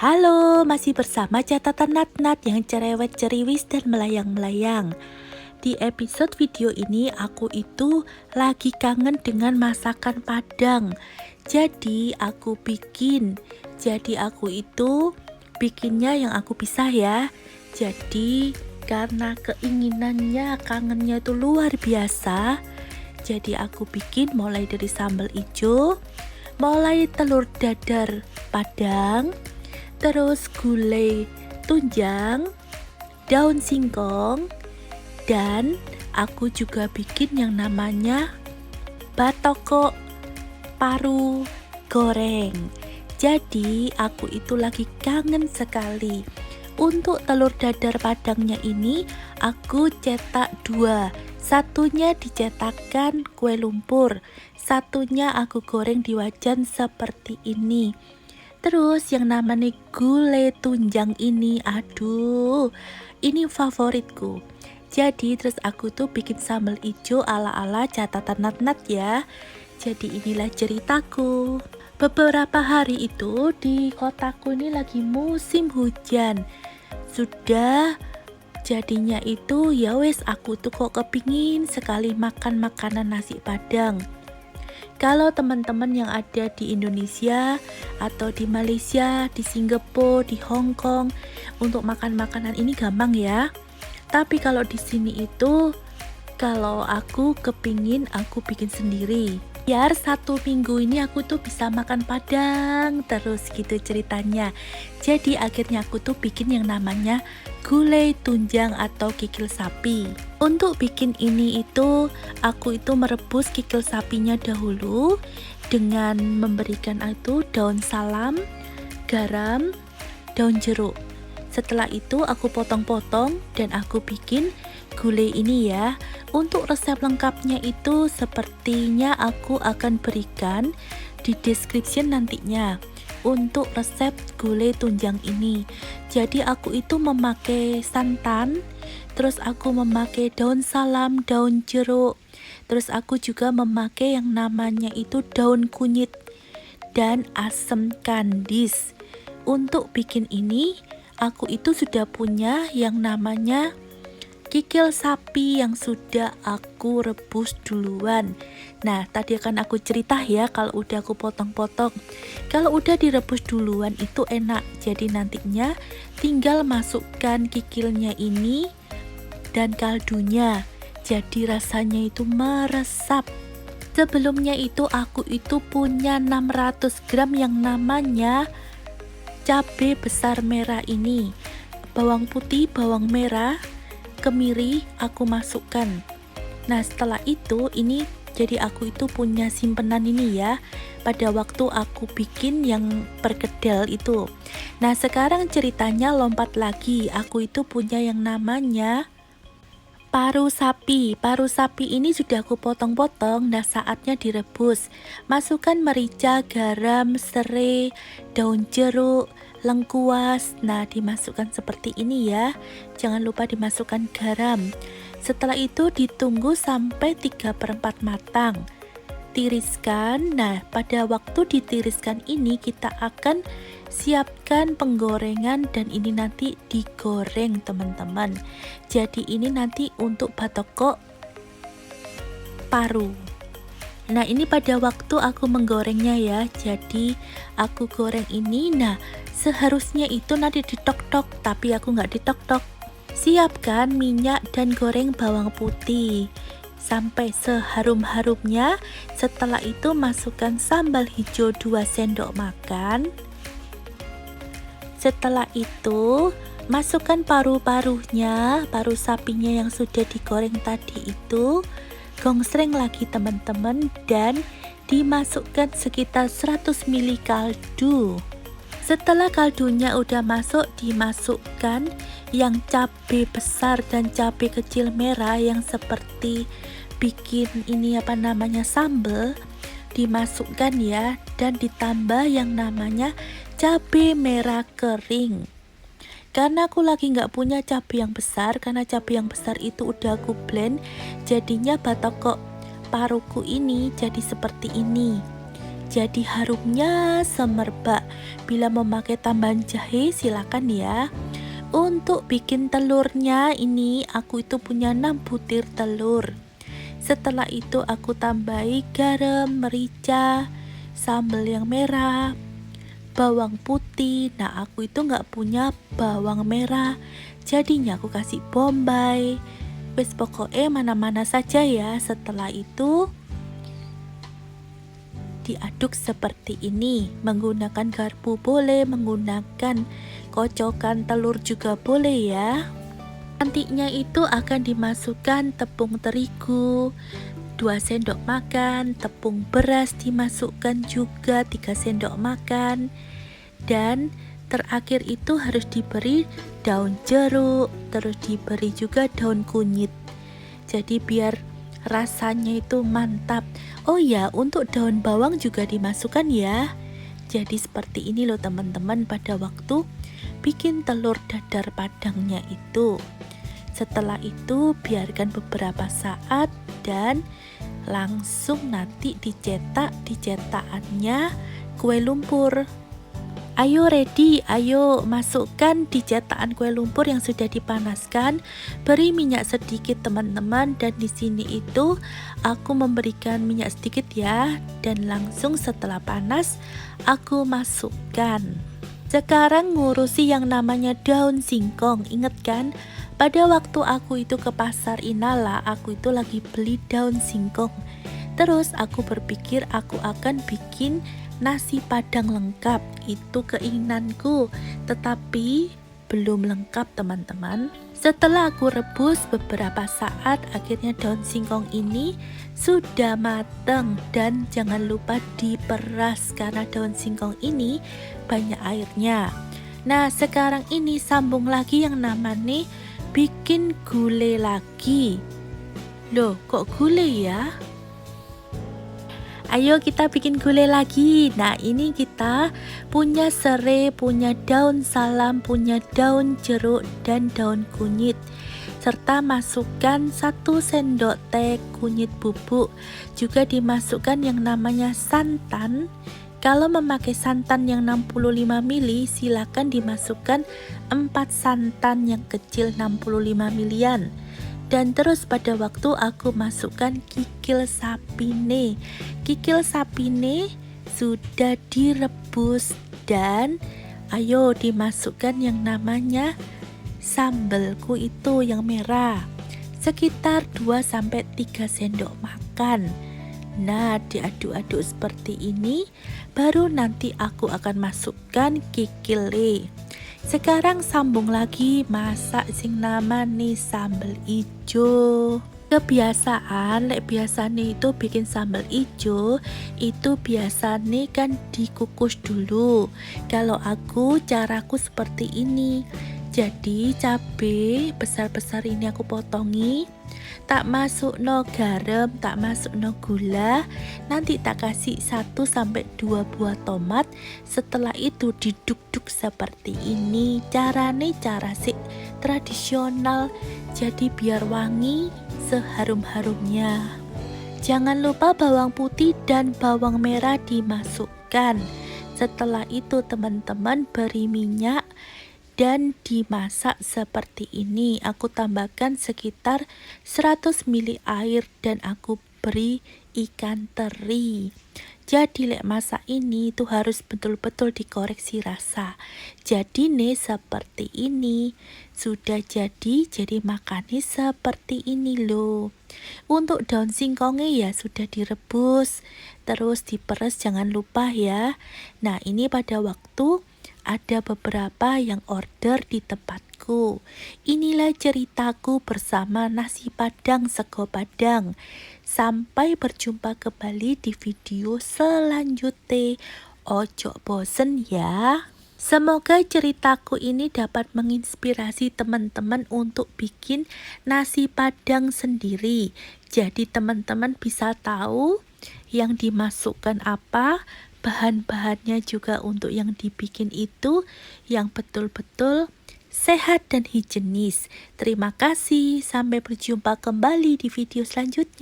Halo, masih bersama catatan Nat-Nat yang cerewet ceriwis dan melayang-melayang. Di episode video ini aku itu lagi kangen dengan masakan Padang. Jadi aku itu bikinnya yang aku pisah ya. Jadi karena keinginannya, kangennya itu luar biasa. Jadi aku bikin mulai dari sambal ijo, mulai telur dadar Padang, terus gulai tunjang, daun singkong, dan aku juga bikin yang namanya batoko paru goreng. Jadi aku itu lagi kangen sekali. Untuk telur dadar Padangnya ini aku cetak dua. Satunya dicetakkan kue lumpur, satunya aku goreng di wajan seperti ini. Terus yang namanya gulai tunjang ini, aduh, ini favoritku. Jadi terus aku tuh bikin sambal ijo ala-ala catatan Nat-Nat ya. Jadi inilah ceritaku. Beberapa hari itu di kotaku ini lagi musim hujan. Sudah jadinya itu ya wes aku tuh kok kepingin sekali makan makanan nasi Padang. Kalau teman-teman yang ada di Indonesia atau di Malaysia, di Singapura, di Hong Kong untuk makan makanan ini gampang ya. Tapi kalau di sini itu kalau aku kepingin aku bikin sendiri. Biar 1 minggu ini aku tuh bisa makan Padang terus gitu ceritanya. Jadi akhirnya aku tuh bikin yang namanya gulai tunjang atau kikil sapi. Untuk bikin ini itu aku itu merebus kikil sapinya dahulu dengan memberikan itu daun salam, garam, daun jeruk. Setelah itu aku potong-potong dan aku bikin gulai ini ya. Untuk resep lengkapnya itu sepertinya aku akan berikan di description nantinya untuk resep gulai tunjang ini. Jadi aku itu memakai santan, terus aku memakai daun salam, daun jeruk, terus aku juga memakai yang namanya itu daun kunyit dan asam kandis. Untuk bikin ini aku itu sudah punya yang namanya kikil sapi yang sudah aku rebus duluan. Nah, tadi akan aku cerita ya kalau udah aku potong-potong. Kalau udah direbus duluan itu enak. Jadi nantinya tinggal masukkan kikilnya ini dan kaldunya. Jadi rasanya itu meresap. Sebelumnya itu aku itu punya 600 gram yang namanya cabai besar merah ini. Bawang putih, bawang merah, kemiri aku masukkan. Nah setelah itu ini jadi aku itu punya simpenan ini ya pada waktu aku bikin yang perkedel itu. Nah sekarang ceritanya lompat lagi, aku itu punya yang namanya paru sapi. Paru sapi ini sudah aku potong-potong. Nah saatnya direbus. Masukkan merica, garam, serai, daun jeruk, lengkuas. Nah dimasukkan seperti ini ya. Jangan lupa dimasukkan garam. Setelah itu ditunggu sampai 3/4 matang. Tiriskan. Nah pada waktu ditiriskan ini kita akan siapkan penggorengan dan ini nanti digoreng teman-teman. Jadi ini nanti untuk batoko paru. Nah ini pada waktu aku menggorengnya ya. Jadi aku goreng ini. Nah seharusnya itu nanti ditok-tok, tapi aku nggak ditok-tok. Siapkan minyak dan goreng bawang putih sampai seharum-harumnya. Setelah itu masukkan sambal hijau 2 sendok makan. Setelah itu masukkan paru-parunya, paru sapinya yang sudah digoreng tadi itu. Gongsreng lagi teman-teman dan dimasukkan sekitar 100 ml kaldu. Setelah kaldunya udah masuk, dimasukkan yang cabai besar dan cabai kecil merah yang seperti bikin ini apa namanya sambal, dimasukkan ya, dan ditambah yang namanya cabai merah kering. Karena aku lagi nggak punya cabai yang besar, karena cabai yang besar itu udah aku blend, jadinya batoko paruku ini jadi seperti ini. jadi harumnya semerbak. Bila memakai tambahan jahe silakan ya. Untuk bikin telurnya ini aku itu punya 6 butir telur. Setelah itu aku tambahi garam, merica, sambal yang merah, bawang putih. Nah aku itu nggak punya bawang merah, jadinya aku kasih bombay. Wes pokoknya mana-mana saja ya. Setelah itu diaduk seperti ini. Menggunakan garpu boleh, menggunakan kocokan telur juga boleh ya. Nantinya itu akan dimasukkan tepung terigu 2 sendok makan, tepung beras dimasukkan juga 3 sendok makan, dan terakhir itu harus diberi daun jeruk, terus diberi juga daun kunyit. Jadi biar rasanya itu mantap. Oh ya, untuk daun bawang juga dimasukkan ya. Jadi seperti ini loh teman-teman pada waktu bikin telur dadar padangnya itu. Setelah itu biarkan beberapa saat dan langsung nanti dicetak di cetakannya kue lumpur. Ayo ready, ayo masukkan di cetakan kue lumpur yang sudah dipanaskan. Beri minyak sedikit teman-teman, dan di sini itu aku memberikan minyak sedikit ya, dan langsung setelah panas aku masukkan. Sekarang ngurusi yang namanya daun singkong. Ingat kan? Pada waktu aku itu ke pasar Inala, aku itu lagi beli daun singkong. Terus aku berpikir aku akan bikin nasi padang lengkap. Itu keinginanku, tetapi belum lengkap teman-teman. Setelah aku rebus beberapa saat, akhirnya daun singkong ini sudah matang. Dan jangan lupa diperas karena daun singkong ini banyak airnya. Nah sekarang ini sambung lagi yang namanya bikin gulai lagi. Loh kok gulai ya? Ayo kita bikin gulai lagi. Nah ini kita punya serai, punya daun salam, punya daun jeruk dan daun kunyit, serta masukkan 1 sendok teh kunyit bubuk. Juga dimasukkan yang namanya santan. Kalau memakai santan yang 65 ml, silakan dimasukkan 4 santan yang kecil 65 ml. Dan terus pada waktu aku masukkan kikil sapine. Kikil sapine sudah direbus, dan ayo dimasukkan yang namanya sambalku itu yang merah. Sekitar 2-3 sendok makan. Nah diaduk-aduk seperti ini, baru nanti aku akan masukkan kikile. Sekarang sambung lagi masak sing namanya sambal ijo. Kebiasaan biasanya itu bikin sambal ijo itu biasanya kan dikukus dulu. Kalau aku caraku seperti ini. Jadi cabai besar-besar ini aku potongi, tak masuk no garam, tak masuk no gula. Nanti tak kasih 1-2 buah tomat. Setelah itu diduk-duk seperti ini. Caranya cara sih tradisional, jadi biar wangi seharum-harumnya. Jangan lupa bawang putih dan bawang merah dimasukkan. Setelah itu teman-teman beri minyak dan dimasak seperti ini. Aku tambahkan sekitar 100 ml air dan aku beri ikan teri. Jadi lek masak ini itu harus betul-betul dikoreksi rasa. Jadi nih seperti ini. Sudah jadi makannya seperti ini loh. Untuk daun singkongnya ya sudah direbus, terus diperes jangan lupa ya. Nah ini pada waktu ada beberapa yang order di tempatku. Inilah ceritaku bersama nasi padang sego padang. Sampai berjumpa kembali di video selanjutnya. Ojo bosen ya. Semoga ceritaku ini dapat menginspirasi teman-teman untuk bikin nasi padang sendiri. Jadi teman-teman bisa tahu yang dimasukkan apa, bahan-bahannya juga untuk yang dibikin itu yang betul-betul sehat dan higienis. Terima kasih, sampai berjumpa kembali di video selanjutnya.